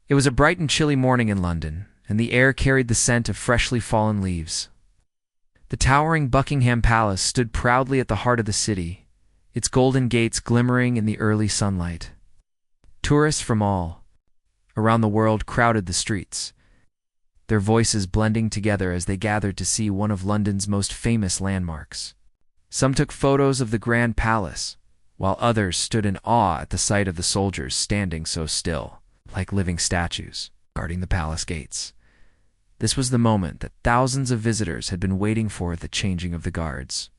It was a bright and chilly morning in London, and the air carried the scent of freshly fallen leaves. The towering Buckingham Palace stood proudly at the heart of the city, its golden gates glimmering in the early sunlight. Tourists from all around the world crowded the streets, their voices blending together as they gathered to see one of London's most famous landmarks. Some took photos of the Grand Palace, while others stood in awe at the sight of the soldiers standing so still, like living statues, guarding the palace gates. This was the moment that thousands of visitors had been waiting for, the changing of the guards,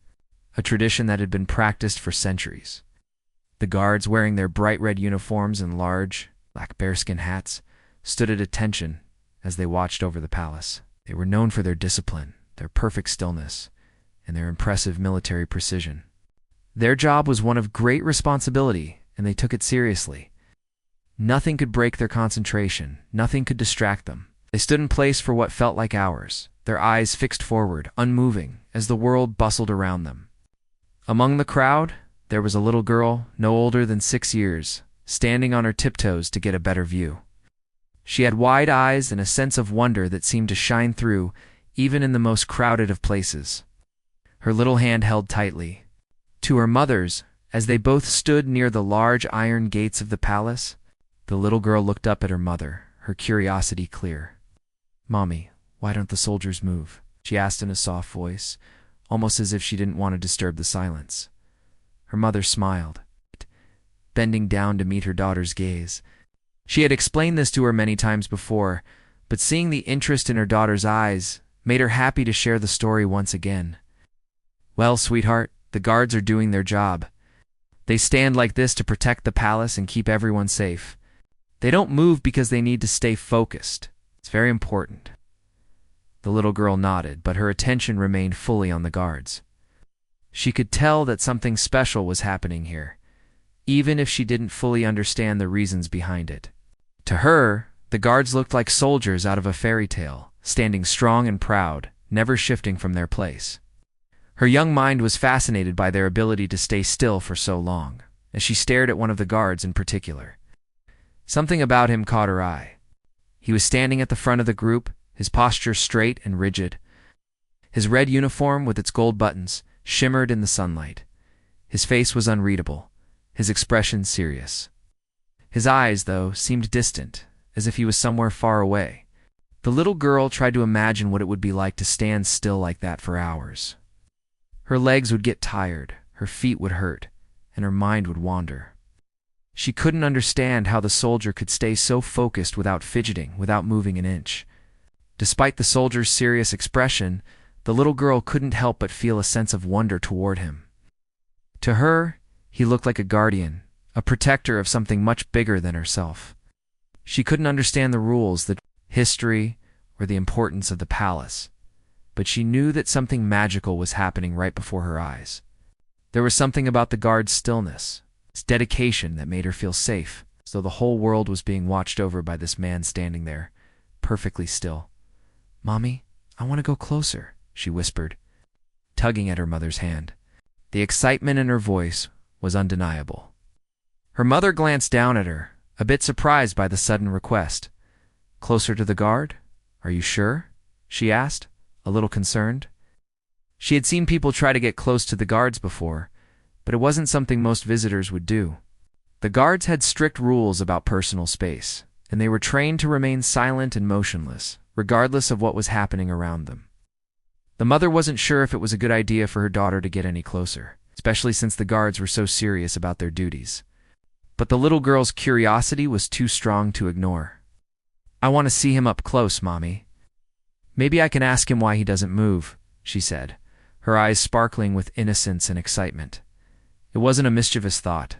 a tradition that had been practiced for centuries. The guards, wearing their bright red uniforms and large, black bearskin hats, stood at attention as they watched over the palace. They were known for their discipline, their perfect stillness, and their impressive military precision. Their job was one of great responsibility, and they took it seriously. Nothing could break their concentration, nothing could distract them. They stood in place for what felt like hours, their eyes fixed forward, unmoving, as the world bustled around them. Among the crowd, there was a little girl, no older than 6 years, standing on her tiptoes to get a better view. She had wide eyes and a sense of wonder that seemed to shine through, even in the most crowded of places. Her little hand held tightly. To her mother's, as they both stood near the large iron gates of the palace, the little girl looked up at her mother, her curiosity clear. "Mommy, why don't the soldiers move?" she asked in a soft voice, almost as if she didn't want to disturb the silence. Her mother smiled, bending down to meet her daughter's gaze. She had explained this to her many times before, but seeing the interest in her daughter's eyes made her happy to share the story once again. "Well, sweetheart, the guards are doing their job. They stand like this to protect the palace and keep everyone safe. They don't move because they need to stay focused. It's very important." The little girl nodded, but her attention remained fully on the guards. She could tell that something special was happening here, even if she didn't fully understand the reasons behind it. To her, the guards looked like soldiers out of a fairy tale, standing strong and proud, never shifting from their place. Her young mind was fascinated by their ability to stay still for so long, as she stared at one of the guards in particular. Something about him caught her eye. He was standing at the front of the group, his posture straight and rigid. His red uniform with its gold buttons shimmered in the sunlight. His face was unreadable, his expression serious. His eyes, though, seemed distant, as if he was somewhere far away. The little girl tried to imagine what it would be like to stand still like that for hours. Her legs would get tired, her feet would hurt, and her mind would wander. She couldn't understand how the soldier could stay so focused without fidgeting, without moving an inch. Despite the soldier's serious expression, the little girl couldn't help but feel a sense of wonder toward him. To her, he looked like a guardian, a protector of something much bigger than herself. She couldn't understand the rules, the history, or the importance of the palace, but she knew that something magical was happening right before her eyes. There was something about the guard's stillness, its dedication, that made her feel safe, as though the whole world was being watched over by this man standing there, perfectly still. "Mommy, I want to go closer," she whispered, tugging at her mother's hand. The excitement in her voice was undeniable. Her mother glanced down at her, a bit surprised by the sudden request. "Closer to the guard? Are you sure?" she asked, a little concerned. She had seen people try to get close to the guards before, but it wasn't something most visitors would do. The guards had strict rules about personal space, and they were trained to remain silent and motionless, regardless of what was happening around them. The mother wasn't sure if it was a good idea for her daughter to get any closer, especially since the guards were so serious about their duties. But the little girl's curiosity was too strong to ignore. "I want to see him up close, Mommy. Maybe I can ask him why he doesn't move," she said, her eyes sparkling with innocence and excitement. It wasn't a mischievous thought.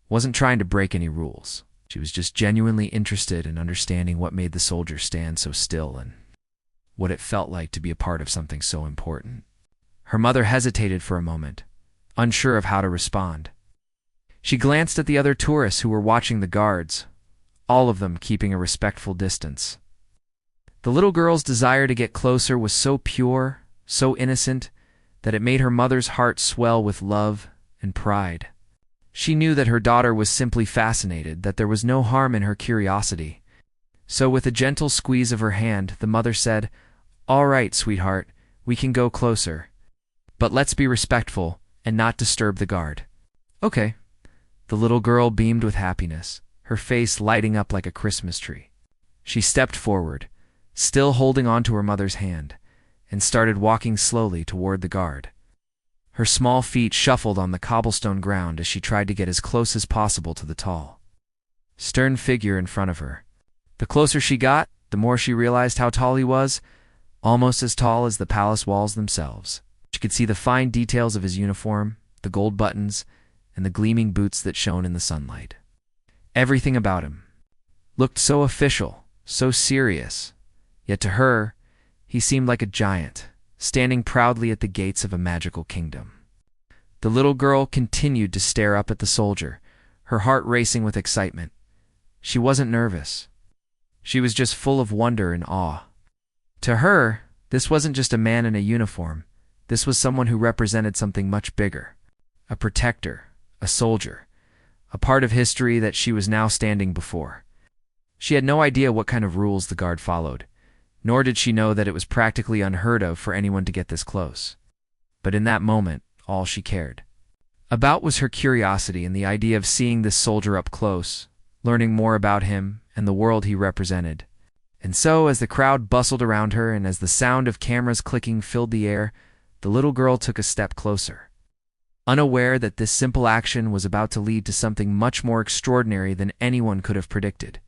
Wasn't trying to break any rules. She was just genuinely interested in understanding what made the soldier stand so still and what it felt like to be a part of something so important. Her mother hesitated for a moment, unsure of how to respond. She glanced at the other tourists who were watching the guards, all of them keeping a respectful distance. The little girl's desire to get closer was so pure, so innocent, that it made her mother's heart swell with love and pride. She knew that her daughter was simply fascinated, that there was no harm in her curiosity, So with a gentle squeeze of her hand, the mother said, "All right, sweetheart, we can go closer. But let's be respectful and not disturb the guard." "Okay." The little girl beamed with happiness, her face lighting up like a Christmas tree. She stepped forward, still holding onto her mother's hand, and started walking slowly toward the guard. Her small feet shuffled on the cobblestone ground as she tried to get as close as possible to the tall, stern figure in front of her. The closer she got, the more she realized how tall he was, almost as tall as the palace walls themselves. She could see the fine details of his uniform, the gold buttons, and the gleaming boots that shone in the sunlight. Everything about him looked so official, so serious, yet to her, he seemed like a giant, standing proudly at the gates of a magical kingdom. The little girl continued to stare up at the soldier, her heart racing with excitement. She wasn't nervous. She was just full of wonder and awe. To her, this wasn't just a man in a uniform. This was someone who represented something much bigger. A protector, a soldier, a part of history that she was now standing before. She had no idea what kind of rules the guard followed, nor did she know that it was practically unheard of for anyone to get this close. But in that moment, all she cared about was her curiosity and the idea of seeing this soldier up close, learning more about him and the world he represented. And so, as the crowd bustled around her and as the sound of cameras clicking filled the air, the little girl took a step closer, unaware that this simple action was about to lead to something much more extraordinary than anyone could have predicted.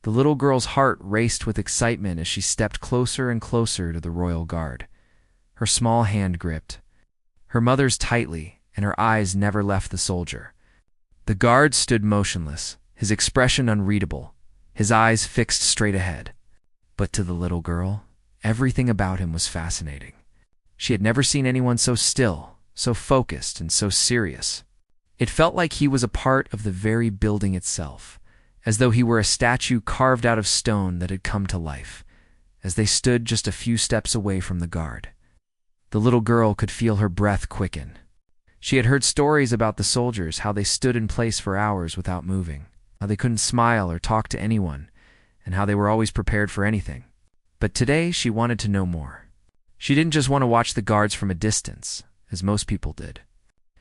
The little girl's heart raced with excitement as she stepped closer and closer to the royal guard. Her small hand gripped her mother's tightly, and her eyes never left the soldier. The guard stood motionless, his expression unreadable, his eyes fixed straight ahead. But to the little girl, everything about him was fascinating. She had never seen anyone so still, so focused, and so serious. It felt like he was a part of the very building itself, as though he were a statue carved out of stone that had come to life. As they stood just a few steps away from the guard, the little girl could feel her breath quicken. She had heard stories about the soldiers, how they stood in place for hours without moving, how they couldn't smile or talk to anyone, and how they were always prepared for anything. But today she wanted to know more. She didn't just want to watch the guards from a distance, as most people did.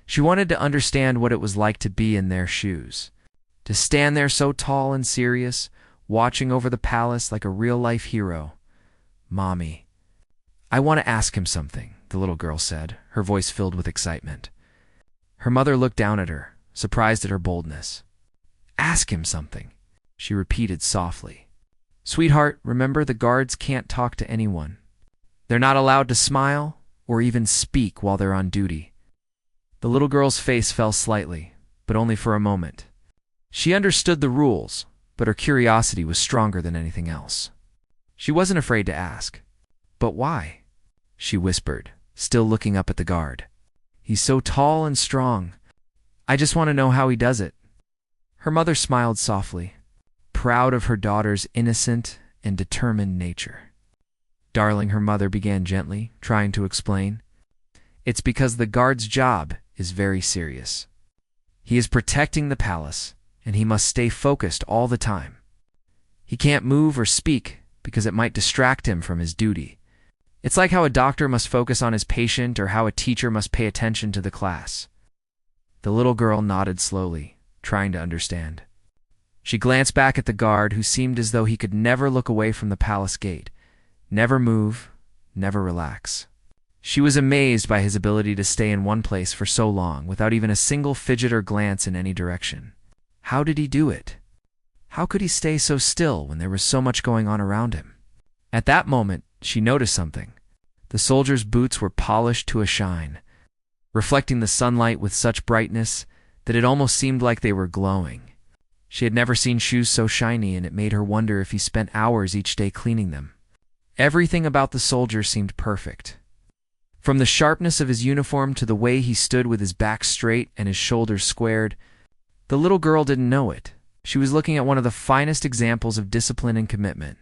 She wanted to understand what it was like to be in their shoes, to stand there so tall and serious, watching over the palace like a real-life hero. "Mommy, I want to ask him something," the little girl said, her voice filled with excitement. Her mother looked down at her, surprised at her boldness. "Ask him something," she repeated softly. "Sweetheart, remember the guards can't talk to anyone. They're not allowed to smile or even speak while they're on duty." The little girl's face fell slightly, but only for a moment. She understood the rules, but her curiosity was stronger than anything else. She wasn't afraid to ask. "But why?" she whispered, still looking up at the guard. "He's so tall and strong. I just want to know how he does it." Her mother smiled softly, proud of her daughter's innocent and determined nature. "Darling," her mother began gently, trying to explain, "it's because the guard's job is very serious. He is protecting the palace, and he must stay focused all the time. He can't move or speak because it might distract him from his duty. It's like how a doctor must focus on his patient or how a teacher must pay attention to the class." The little girl nodded slowly, trying to understand. She glanced back at the guard, who seemed as though he could never look away from the palace gate, never move, never relax. She was amazed by his ability to stay in one place for so long without even a single fidget or glance in any direction. How did he do it? How could he stay so still when there was so much going on around him? At that moment, she noticed something. The soldier's boots were polished to a shine, reflecting the sunlight with such brightness that it almost seemed like they were glowing. She had never seen shoes so shiny, and it made her wonder if he spent hours each day cleaning them. Everything about the soldier seemed perfect. From the sharpness of his uniform to the way he stood with his back straight and his shoulders squared. The little girl didn't know it. She was looking at one of the finest examples of discipline and commitment.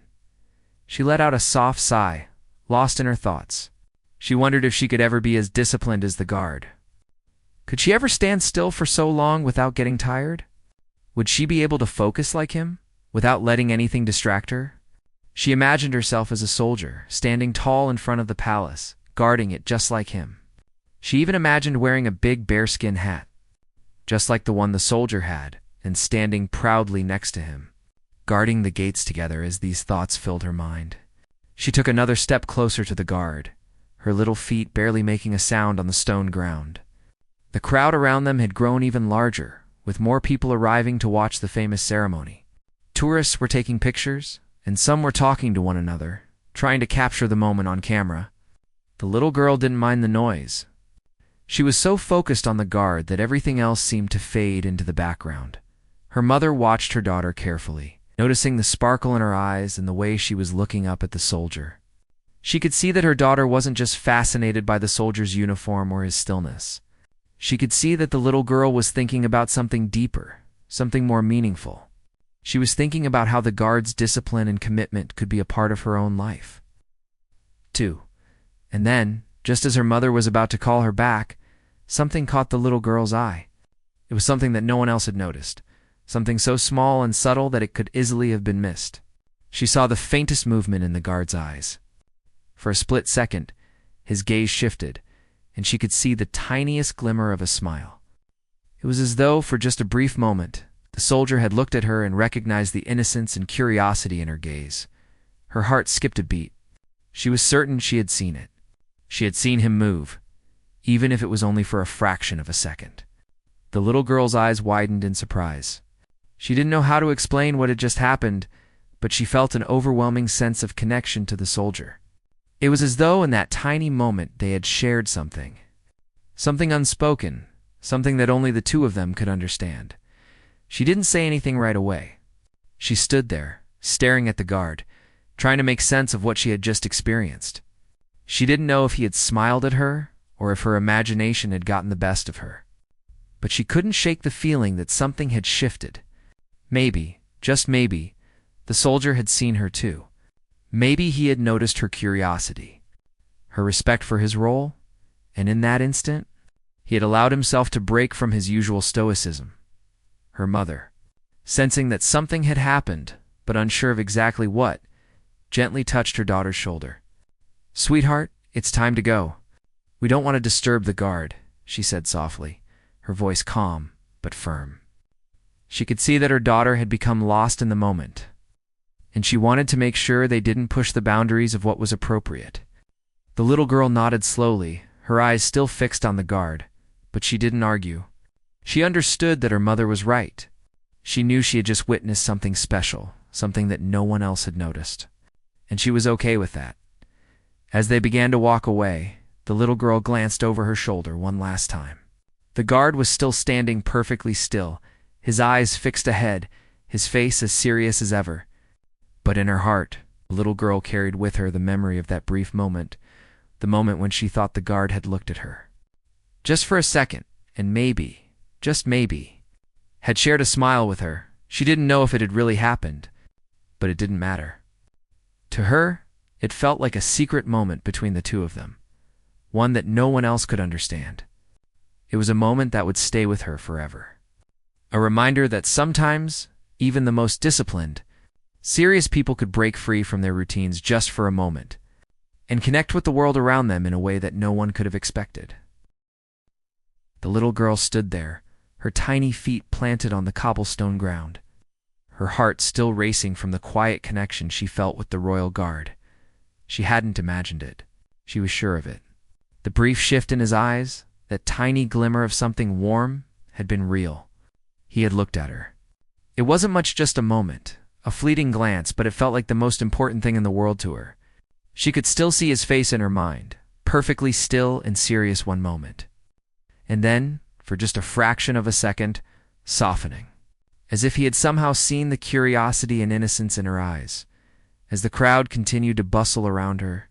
She let out a soft sigh, lost in her thoughts. She wondered if she could ever be as disciplined as the guard. Could she ever stand still for so long without getting tired? Would she be able to focus like him? without letting anything distract her. She imagined herself as a soldier, standing tall in front of the palace, guarding it just like him. She even imagined wearing a big bearskin hat, just like the one the soldier had, and standing proudly next to him, guarding the gates together. As these thoughts filled her mind, she took another step closer to the guard, her little feet barely making a sound on the stone ground. The crowd around them had grown even larger, with more people arriving to watch the famous ceremony. Tourists were taking pictures, and some were talking to one another, trying to capture the moment on camera. The little girl didn't mind the noise. She was so focused on the guard that everything else seemed to fade into the background. Her mother watched her daughter carefully, noticing the sparkle in her eyes and the way she was looking up at the soldier. She could see that her daughter wasn't just fascinated by the soldier's uniform or his stillness. She could see that the little girl was thinking about something deeper, something more meaningful. She was thinking about how the guard's discipline and commitment could be a part of her own life, too. And then, just as her mother was about to call her back, something caught the little girl's eye. It was something that no one else had noticed, something so small and subtle that it could easily have been missed. She saw the faintest movement in the guard's eyes. For a split second, his gaze shifted, and she could see the tiniest glimmer of a smile. It was as though, for just a brief moment, the soldier had looked at her and recognized the innocence and curiosity in her gaze. Her heart skipped a beat. She was certain she had seen it. She had seen him move, even if it was only for a fraction of a second. The little girl's eyes widened in surprise. She didn't know how to explain what had just happened, but she felt an overwhelming sense of connection to the soldier. It was as though in that tiny moment they had shared something. Something unspoken, something that only the two of them could understand. She didn't say anything right away. She stood there, staring at the guard, trying to make sense of what she had just experienced. She didn't know if he had smiled at her or if her imagination had gotten the best of her. But she couldn't shake the feeling that something had shifted. Maybe, just maybe, the soldier had seen her too. Maybe he had noticed her curiosity, her respect for his role, and in that instant, he had allowed himself to break from his usual stoicism. Her mother, sensing that something had happened, but unsure of exactly what, gently touched her daughter's shoulder. "Sweetheart, it's time to go. We don't want to disturb the guard," she said softly, her voice calm but firm. She could see that her daughter had become lost in the moment, and she wanted to make sure they didn't push the boundaries of what was appropriate. The little girl nodded slowly, her eyes still fixed on the guard, but she didn't argue. She understood that her mother was right. She knew she had just witnessed something special, something that no one else had noticed, and she was okay with that. As they began to walk away, the little girl glanced over her shoulder one last time. The guard was still standing perfectly still, his eyes fixed ahead, his face as serious as ever. But in her heart, the little girl carried with her the memory of that brief moment, the moment when she thought the guard had looked at her. Just for a second, and maybe, just maybe, had shared a smile with her. She didn't know if it had really happened, but it didn't matter. To her, it felt like a secret moment between the two of them, one that no one else could understand. It was a moment that would stay with her forever. A reminder that sometimes, even the most disciplined, serious people could break free from their routines just for a moment, and connect with the world around them in a way that no one could have expected. The little girl stood there, her tiny feet planted on the cobblestone ground, her heart still racing from the quiet connection she felt with the royal guard. She hadn't imagined it. She was sure of it. The brief shift in his eyes, that tiny glimmer of something warm, had been real. He had looked at her. It wasn't much, just a moment, a fleeting glance, but it felt like the most important thing in the world to her. She could still see his face in her mind, perfectly still and serious one moment. And then, for just a fraction of a second, softening, as if he had somehow seen the curiosity and innocence in her eyes. As the crowd continued to bustle around her,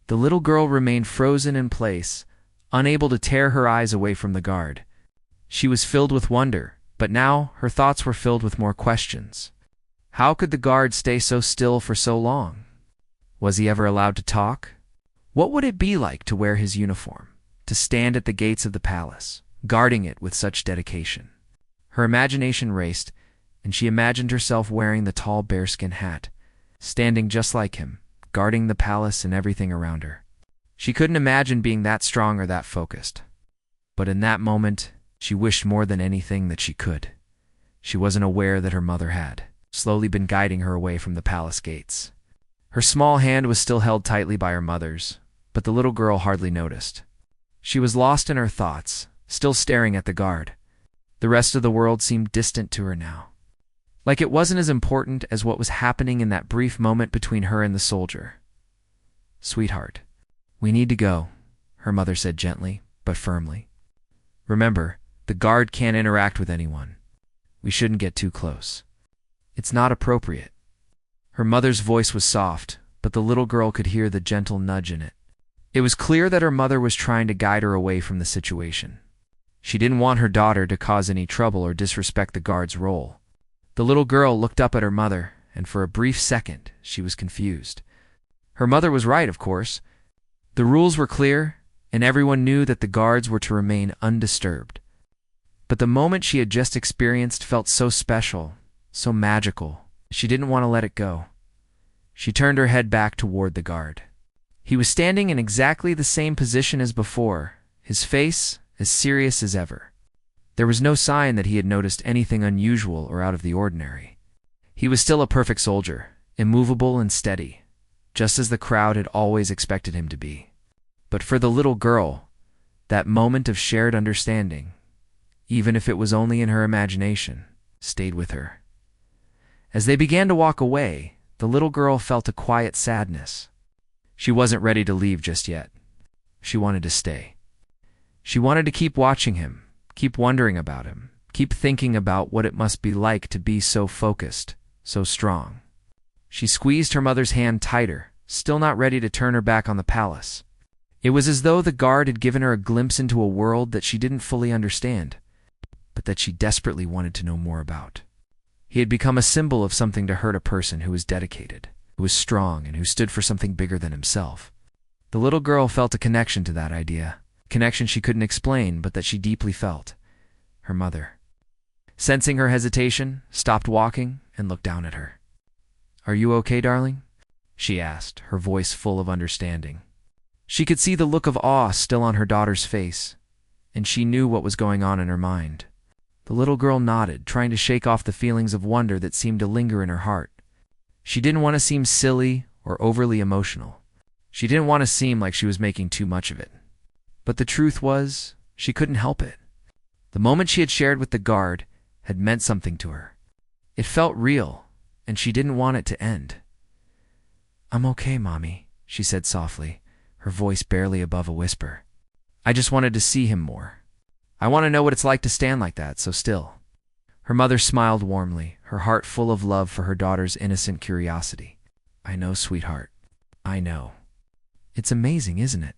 the little girl remained frozen in place, unable to tear her eyes away from the guard. She was filled with wonder, but now her thoughts were filled with more questions. How could the guard stay so still for so long? Was he ever allowed to talk? What would it be like to wear his uniform, to stand at the gates of the palace, guarding it with such dedication? Her imagination raced, and she imagined herself wearing the tall bearskin hat, standing just like him, guarding the palace and everything around her. She couldn't imagine being that strong or that focused. But in that moment, she wished more than anything that she could. She wasn't aware that her mother had slowly been guiding her away from the palace gates. Her small hand was still held tightly by her mother's, but the little girl hardly noticed. She was lost in her thoughts, still staring at the guard. The rest of the world seemed distant to her now. Like it wasn't as important as what was happening in that brief moment between her and the soldier. "Sweetheart, we need to go," her mother said gently, but firmly. "Remember, the guard can't interact with anyone. We shouldn't get too close. It's not appropriate." Her mother's voice was soft, but the little girl could hear the gentle nudge in it. It was clear that her mother was trying to guide her away from the situation. She didn't want her daughter to cause any trouble or disrespect the guard's role. The little girl looked up at her mother, and for a brief second, she was confused. Her mother was right, of course. The rules were clear, and everyone knew that the guards were to remain undisturbed. But the moment she had just experienced felt so special, so magical. She didn't want to let it go. She turned her head back toward the guard. He was standing in exactly the same position as before, his face as serious as ever. There was no sign that he had noticed anything unusual or out of the ordinary. He was still a perfect soldier, immovable and steady, just as the crowd had always expected him to be. But for the little girl, that moment of shared understanding, even if it was only in her imagination, stayed with her. As they began to walk away, the little girl felt a quiet sadness. She wasn't ready to leave just yet. She wanted to stay. She wanted to keep watching him, keep wondering about him, keep thinking about what it must be like to be so focused, so strong. She squeezed her mother's hand tighter, still not ready to turn her back on the palace. It was as though the guard had given her a glimpse into a world that she didn't fully understand, but that she desperately wanted to know more about. He had become a symbol of something to hurt a person who was dedicated, who was strong, and who stood for something bigger than himself. The little girl felt a connection to that idea, a connection she couldn't explain, but that she deeply felt. Her mother, sensing her hesitation, stopped walking and looked down at her. "Are you okay, darling?" she asked, her voice full of understanding. She could see the look of awe still on her daughter's face, and she knew what was going on in her mind. The little girl nodded, trying to shake off the feelings of wonder that seemed to linger in her heart. She didn't want to seem silly or overly emotional. She didn't want to seem like she was making too much of it. But the truth was, she couldn't help it. The moment she had shared with the guard had meant something to her. It felt real, and she didn't want it to end. "I'm okay, Mommy," she said softly, her voice barely above a whisper. "I just wanted to see him more. I want to know what it's like to stand like that, so still." Her mother smiled warmly, her heart full of love for her daughter's innocent curiosity. "I know, sweetheart. I know. It's amazing, isn't it?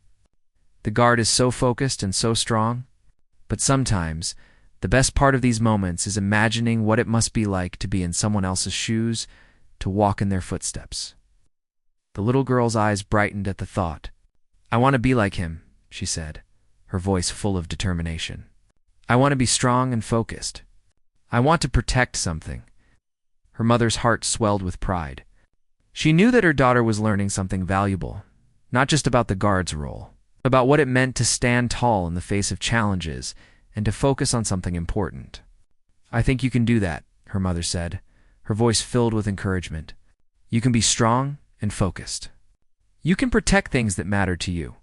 The guard is so focused and so strong. But sometimes, the best part of these moments is imagining what it must be like to be in someone else's shoes, to walk in their footsteps." The little girl's eyes brightened at the thought. "I want to be like him," she said, her voice full of determination. "I want to be strong and focused. I want to protect something." Her mother's heart swelled with pride. She knew that her daughter was learning something valuable, not just about the guard's role, about what it meant to stand tall in the face of challenges and to focus on something important. "I think you can do that," her mother said, her voice filled with encouragement. "You can be strong and focused. You can protect things that matter to you.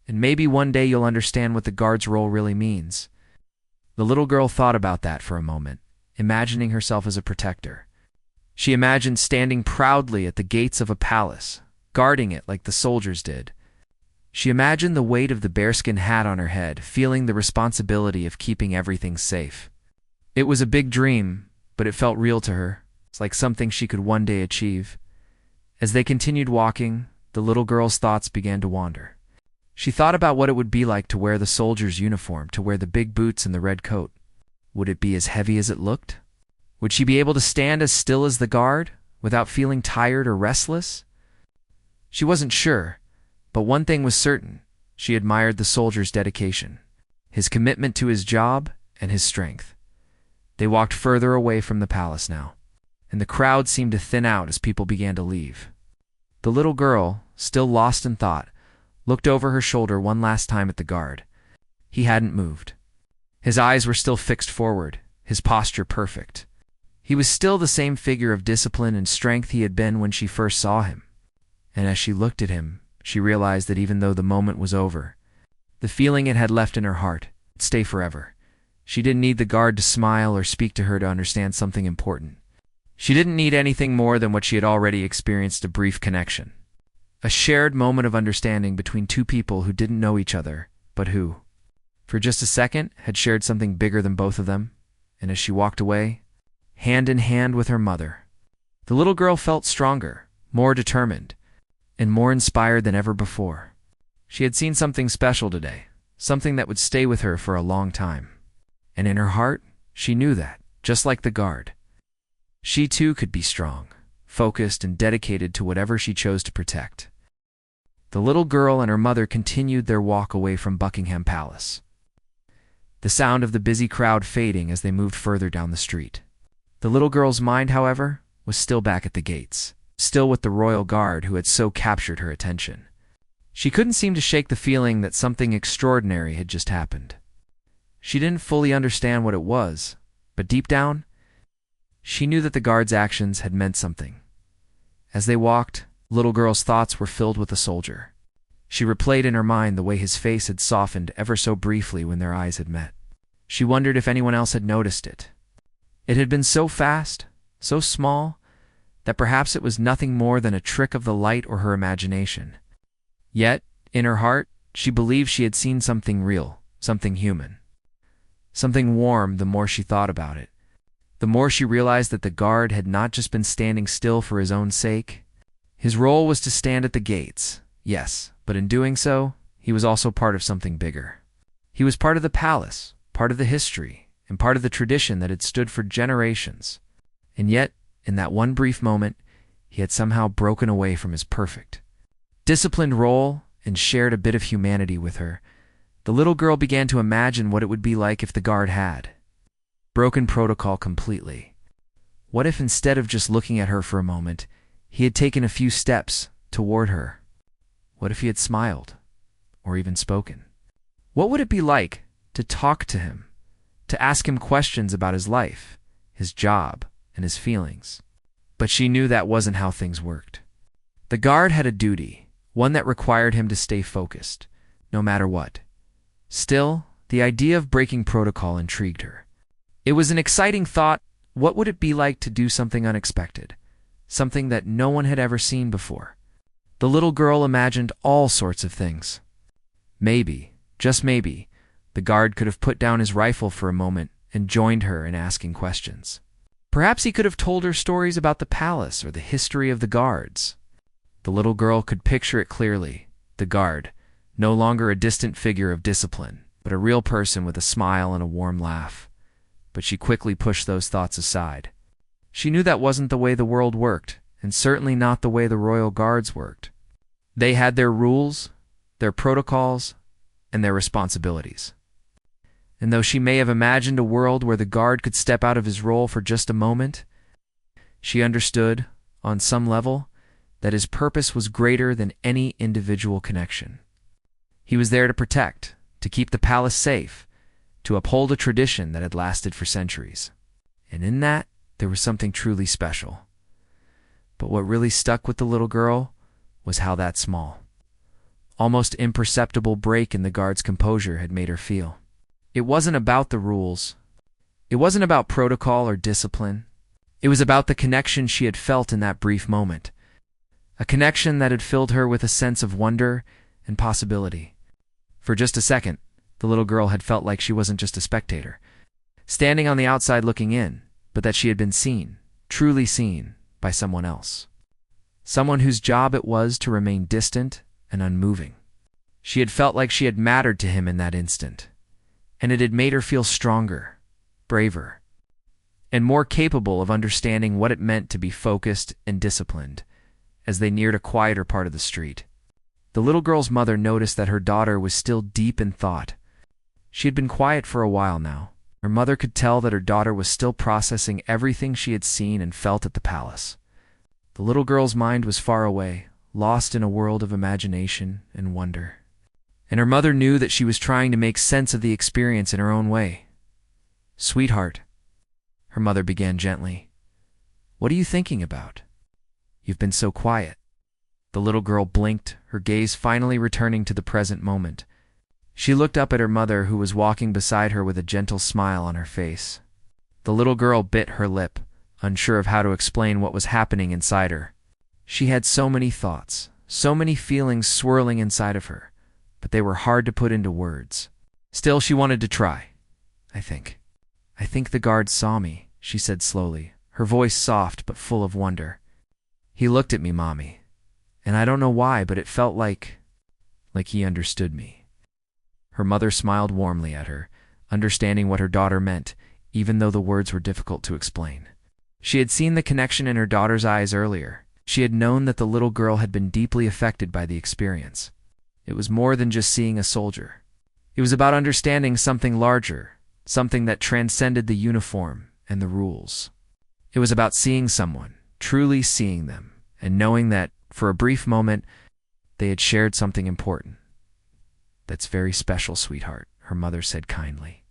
And maybe one day you'll understand what the guard's role really means." The little girl thought about that for a moment, imagining herself as a protector. She imagined standing proudly at the gates of a palace, guarding it like the soldiers did. She imagined the weight of the bearskin hat on her head, feeling the responsibility of keeping everything safe. It was a big dream, but it felt real to her. It's like something she could one day achieve. As they continued walking, the little girl's thoughts began to wander. She thought about what it would be like to wear the soldier's uniform, to wear the big boots and the red coat. Would it be as heavy as it looked? Would she be able to stand as still as the guard, without feeling tired or restless? She wasn't sure, but one thing was certain. She admired the soldier's dedication, his commitment to his job, and his strength. They walked further away from the palace now, and the crowd seemed to thin out as people began to leave. The little girl, still lost in thought, looked over her shoulder one last time at the guard. He hadn't moved. His eyes were still fixed forward, his posture perfect. He was still the same figure of discipline and strength he had been when she first saw him. And as she looked at him, she realized that even though the moment was over, the feeling it had left in her heart would stay forever. She didn't need the guard to smile or speak to her to understand something important. She didn't need anything more than what she had already experienced: a brief connection. A shared moment of understanding between two people who didn't know each other, but who, for just a second, had shared something bigger than both of them. And as she walked away, hand in hand with her mother, the little girl felt stronger, more determined, and more inspired than ever before. She had seen something special today, something that would stay with her for a long time. And in her heart, she knew that, just like the guard, she too could be strong, focused, and dedicated to whatever she chose to protect. The little girl and her mother continued their walk away from Buckingham Palace, the sound of the busy crowd fading as they moved further down the street. The little girl's mind, however, was still back at the gates, still with the royal guard who had so captured her attention. She couldn't seem to shake the feeling that something extraordinary had just happened. She didn't fully understand what it was, but deep down, she knew that the guard's actions had meant something. As they walked, the little girl's thoughts were filled with the soldier. She replayed in her mind the way his face had softened ever so briefly when their eyes had met. She wondered if anyone else had noticed it. It had been so fast, so small, that perhaps it was nothing more than a trick of the light or her imagination. Yet, in her heart, she believed she had seen something real, something human. Something warm. The more she thought about it, the more she realized that the guard had not just been standing still for his own sake. His role was to stand at the gates, yes, but in doing so, he was also part of something bigger. He was part of the palace, part of the history, and part of the tradition that had stood for generations. And yet, in that one brief moment, he had somehow broken away from his perfect, disciplined role and shared a bit of humanity with her. The little girl began to imagine what it would be like if the guard had broken protocol completely. What if instead of just looking at her for a moment, he had taken a few steps toward her? What if he had smiled, or even spoken? What would it be like to talk to him, to ask him questions about his life, his job, and his feelings? But she knew that wasn't how things worked. The guard had a duty, one that required him to stay focused, no matter what. Still, the idea of breaking protocol intrigued her. It was an exciting thought. What would it be like to do something unexpected, something that no one had ever seen before? The little girl imagined all sorts of things. Maybe, just maybe, the guard could have put down his rifle for a moment and joined her in asking questions. Perhaps he could have told her stories about the palace or the history of the guards. The little girl could picture it clearly. The guard, no longer a distant figure of discipline, but a real person with a smile and a warm laugh. But she quickly pushed those thoughts aside. She knew that wasn't the way the world worked, and certainly not the way the royal guards worked. They had their rules, their protocols, and their responsibilities. And though she may have imagined a world where the guard could step out of his role for just a moment, she understood, on some level, that his purpose was greater than any individual connection. He was there to protect, to keep the palace safe, to uphold a tradition that had lasted for centuries. And in that, there was something truly special. But what really stuck with the little girl was how that small, almost imperceptible break in the guard's composure had made her feel. It wasn't about the rules. It wasn't about protocol or discipline. It was about the connection she had felt in that brief moment. A connection that had filled her with a sense of wonder and possibility. For just a second, the little girl had felt like she wasn't just a spectator, standing on the outside looking in, but that she had been seen, truly seen, by someone else. Someone whose job it was to remain distant and unmoving. She had felt like she had mattered to him in that instant, and it had made her feel stronger, braver, and more capable of understanding what it meant to be focused and disciplined as they neared a quieter part of the street. The little girl's mother noticed that her daughter was still deep in thought. She had been quiet for a while now, Her mother could tell that her daughter was still processing everything she had seen and felt at the palace. The little girl's mind was far away, lost in a world of imagination and wonder. And her mother knew that she was trying to make sense of the experience in her own way. "Sweetheart," her mother began gently, "what are you thinking about? You've been so quiet." The little girl blinked, her gaze finally returning to the present moment. She looked up at her mother, who was walking beside her with a gentle smile on her face. The little girl bit her lip, unsure of how to explain what was happening inside her. She had so many thoughts, so many feelings swirling inside of her, but they were hard to put into words. Still, she wanted to try. I think the guard saw me," she said slowly, her voice soft but full of wonder. "He looked at me, Mommy, and I don't know why, but it felt like he understood me." Her mother smiled warmly at her, understanding what her daughter meant, even though the words were difficult to explain. She had seen the connection in her daughter's eyes earlier. She had known that the little girl had been deeply affected by the experience. It was more than just seeing a soldier. It was about understanding something larger, something that transcended the uniform and the rules. It was about seeing someone, truly seeing them, and knowing that, for a brief moment, they had shared something important. "That's very special, sweetheart," her mother said kindly.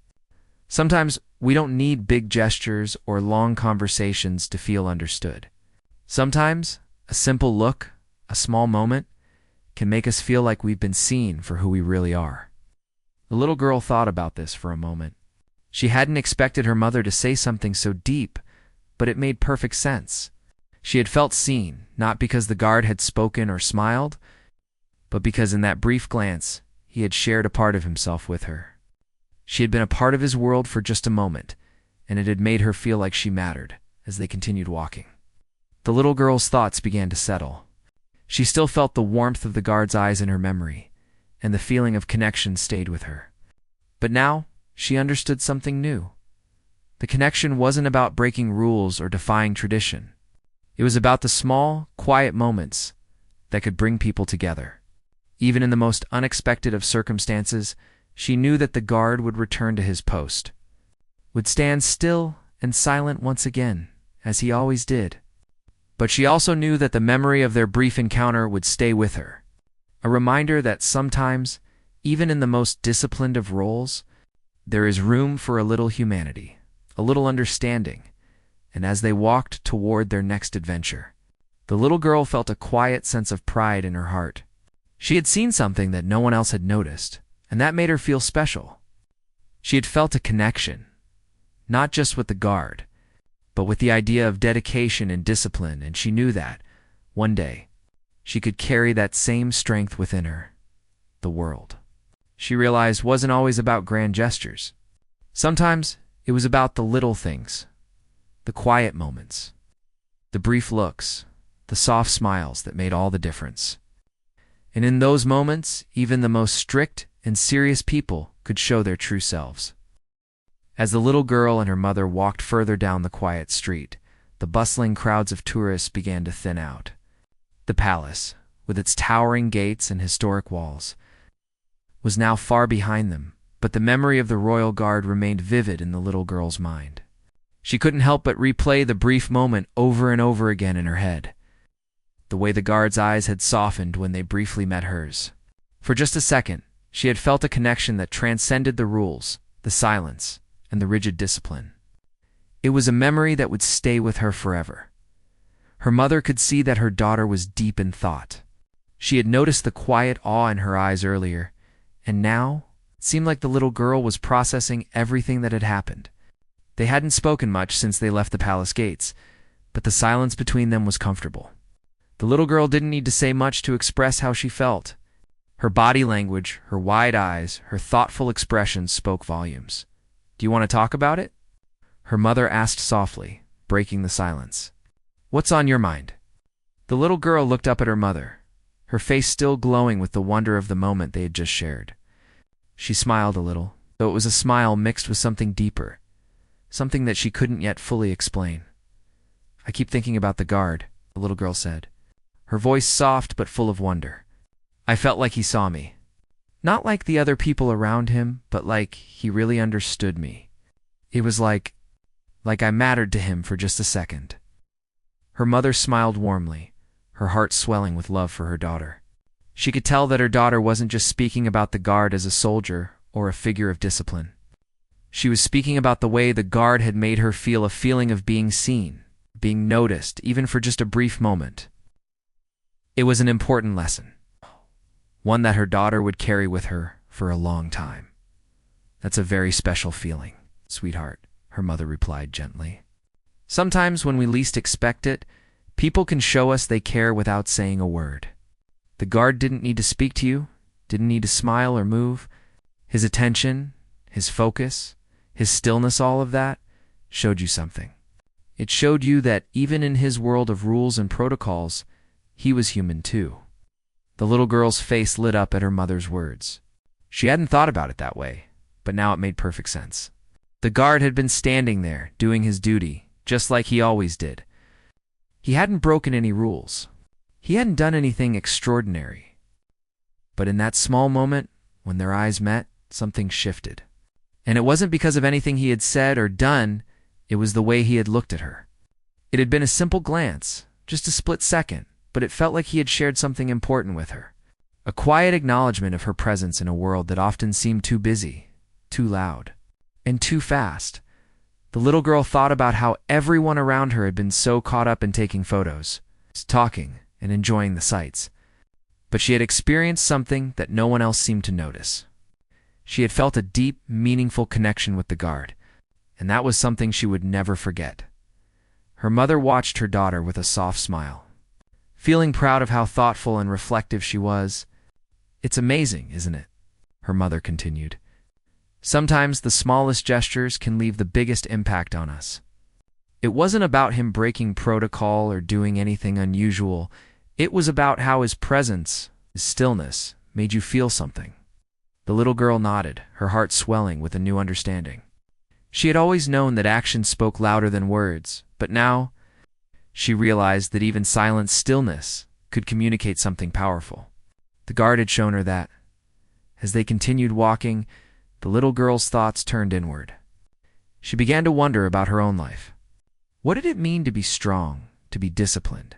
Sometimes we don't need big gestures or long conversations to feel understood. Sometimes a simple look, a small moment, can make us feel like we've been seen for who we really are. The little girl thought about this for a moment. She hadn't expected her mother to say something so deep, but it made perfect sense. She had felt seen, not because the guard had spoken or smiled, but because in that brief glance, he had shared a part of himself with her. She had been a part of his world for just a moment, and it had made her feel like she mattered as they continued walking. The little girl's thoughts began to settle. She still felt the warmth of the guard's eyes in her memory, and the feeling of connection stayed with her. But now, she understood something new. The connection wasn't about breaking rules or defying tradition. It was about the small, quiet moments that could bring people together. Even in the most unexpected of circumstances, she knew that the guard would return to his post, would stand still and silent once again, as he always did. But she also knew that the memory of their brief encounter would stay with her, a reminder that sometimes, even in the most disciplined of roles, there is room for a little humanity, a little understanding. And as they walked toward their next adventure, the little girl felt a quiet sense of pride in her heart. She had seen something that no one else had noticed, and that made her feel special. She had felt a connection, not just with the guard, but with the idea of dedication and discipline, and she knew that, one day, she could carry that same strength within her. The world, she realized, wasn't always about grand gestures. Sometimes it was about the little things, the quiet moments, the brief looks, the soft smiles that made all the difference. And in those moments, even the most strict and serious people could show their true selves. As the little girl and her mother walked further down the quiet street, the bustling crowds of tourists began to thin out. The palace, with its towering gates and historic walls, was now far behind them, but the memory of the royal guard remained vivid in the little girl's mind. She couldn't help but replay the brief moment over and over again in her head. The way the guard's eyes had softened when they briefly met hers. For just a second, she had felt a connection that transcended the rules, the silence, and the rigid discipline. It was a memory that would stay with her forever. Her mother could see that her daughter was deep in thought. She had noticed the quiet awe in her eyes earlier, and now it seemed like the little girl was processing everything that had happened. They hadn't spoken much since they left the palace gates, but the silence between them was comfortable. The little girl didn't need to say much to express how she felt. Her body language, her wide eyes, her thoughtful expressions spoke volumes. "Do you want to talk about it?" her mother asked softly, breaking the silence. "What's on your mind?" The little girl looked up at her mother, her face still glowing with the wonder of the moment they had just shared. She smiled a little, though it was a smile mixed with something deeper, something that she couldn't yet fully explain. "I keep thinking about the guard," the little girl said, her voice soft but full of wonder. "I felt like he saw me. Not like the other people around him, but like he really understood me. It was like I mattered to him for just a second. Her mother smiled warmly, her heart swelling with love for her daughter. She could tell that her daughter wasn't just speaking about the guard as a soldier or a figure of discipline. She was speaking about the way the guard had made her feel a feeling of being seen, being noticed, even for just a brief moment. It was an important lesson, one that her daughter would carry with her for a long time. That's a very special feeling, sweetheart, her mother replied gently. Sometimes when we least expect it, people can show us they care without saying a word. The guard didn't need to speak to you, didn't need to smile or move. His attention, his focus, his stillness, all of that showed you something. It showed you that even in his world of rules and protocols, he was human too. The little girl's face lit up at her mother's words. She hadn't thought about it that way, but now it made perfect sense. The guard had been standing there, doing his duty, just like he always did. He hadn't broken any rules. He hadn't done anything extraordinary. But in that small moment, when their eyes met, something shifted. And it wasn't because of anything he had said or done, it was the way he had looked at her. It had been a simple glance, just a split second, but it felt like he had shared something important with her. A quiet acknowledgement of her presence in a world that often seemed too busy, too loud, and too fast. The little girl thought about how everyone around her had been so caught up in taking photos, talking, and enjoying the sights. But she had experienced something that no one else seemed to notice. She had felt a deep, meaningful connection with the guard, and that was something she would never forget. Her mother watched her daughter with a soft smile, feeling proud of how thoughtful and reflective she was. "It's amazing, isn't it?" her mother continued. "Sometimes the smallest gestures can leave the biggest impact on us." It wasn't about him breaking protocol or doing anything unusual. It was about how his presence, his stillness, made you feel something. The little girl nodded, her heart swelling with a new understanding. She had always known that action spoke louder than words, but now she realized that even silent stillness could communicate something powerful. The guard had shown her that. As they continued walking, the little girl's thoughts turned inward. She began to wonder about her own life. What did it mean to be strong, to be disciplined?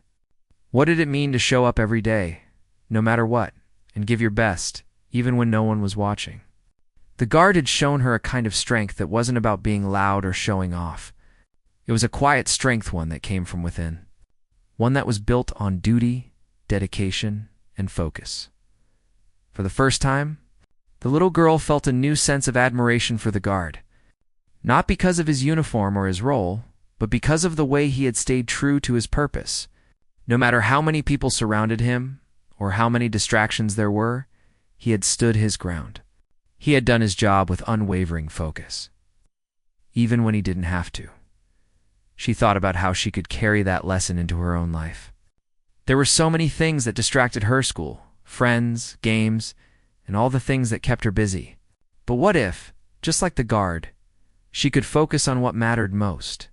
What did it mean to show up every day, no matter what, and give your best, even when no one was watching? The guard had shown her a kind of strength that wasn't about being loud or showing off. It was a quiet strength, one that came from within, one that was built on duty, dedication, and focus. For the first time, the little girl felt a new sense of admiration for the guard, not because of his uniform or his role, but because of the way he had stayed true to his purpose. No matter how many people surrounded him, or how many distractions there were, he had stood his ground. He had done his job with unwavering focus, even when he didn't have to. She thought about how she could carry that lesson into her own life. There were so many things that distracted her: school, friends, games, and all the things that kept her busy. But what if, just like the guard, she could focus on what mattered most?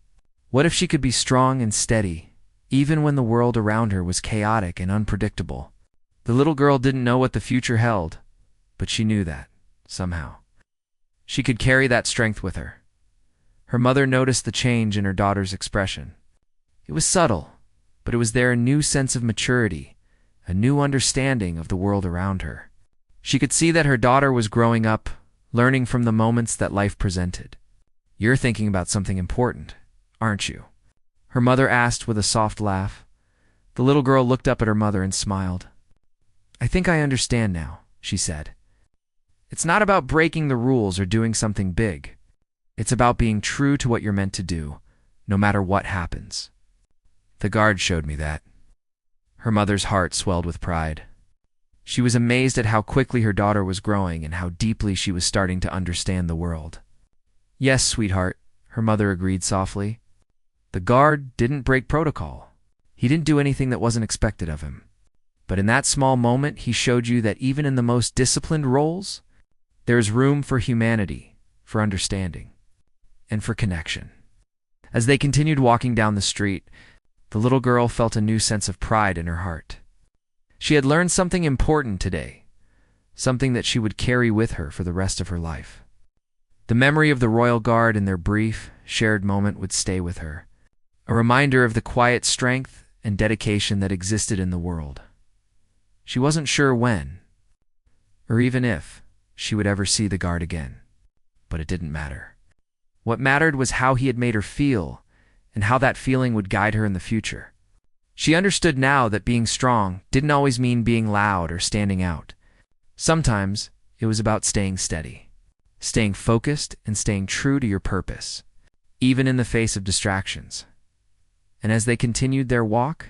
What if she could be strong and steady, even when the world around her was chaotic and unpredictable? The little girl didn't know what the future held, but she knew that, somehow, she could carry that strength with her. Her mother noticed the change in her daughter's expression. It was subtle, but it was there, a new sense of maturity, a new understanding of the world around her. She could see that her daughter was growing up, learning from the moments that life presented. "You're thinking about something important, aren't you?" her mother asked with a soft laugh. The little girl looked up at her mother and smiled. "I think I understand now," she said. "It's not about breaking the rules or doing something big. It's about being true to what you're meant to do, no matter what happens." The guard showed me that. Her mother's heart swelled with pride. She was amazed at how quickly her daughter was growing and how deeply she was starting to understand the world. "Yes, sweetheart," her mother agreed softly. "The guard didn't break protocol. He didn't do anything that wasn't expected of him. But in that small moment, he showed you that even in the most disciplined roles, there's room for humanity, for understanding, and for connection." As they continued walking down the street, the little girl felt a new sense of pride in her heart. She had learned something important today, something that she would carry with her for the rest of her life. The memory of the royal guard and their brief, shared moment would stay with her, a reminder of the quiet strength and dedication that existed in the world. She wasn't sure when, or even if, she would ever see the guard again. But it didn't matter. What mattered was how he had made her feel, and how that feeling would guide her in the future. She understood now that being strong didn't always mean being loud or standing out. Sometimes it was about staying steady, staying focused, and staying true to your purpose, even in the face of distractions. And as they continued their walk,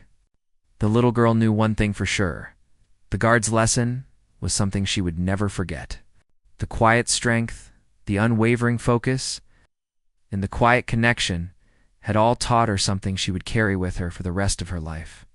the little girl knew one thing for sure. The guard's lesson was something she would never forget. The quiet strength, the unwavering focus, and the quiet connection had all taught her something she would carry with her for the rest of her life.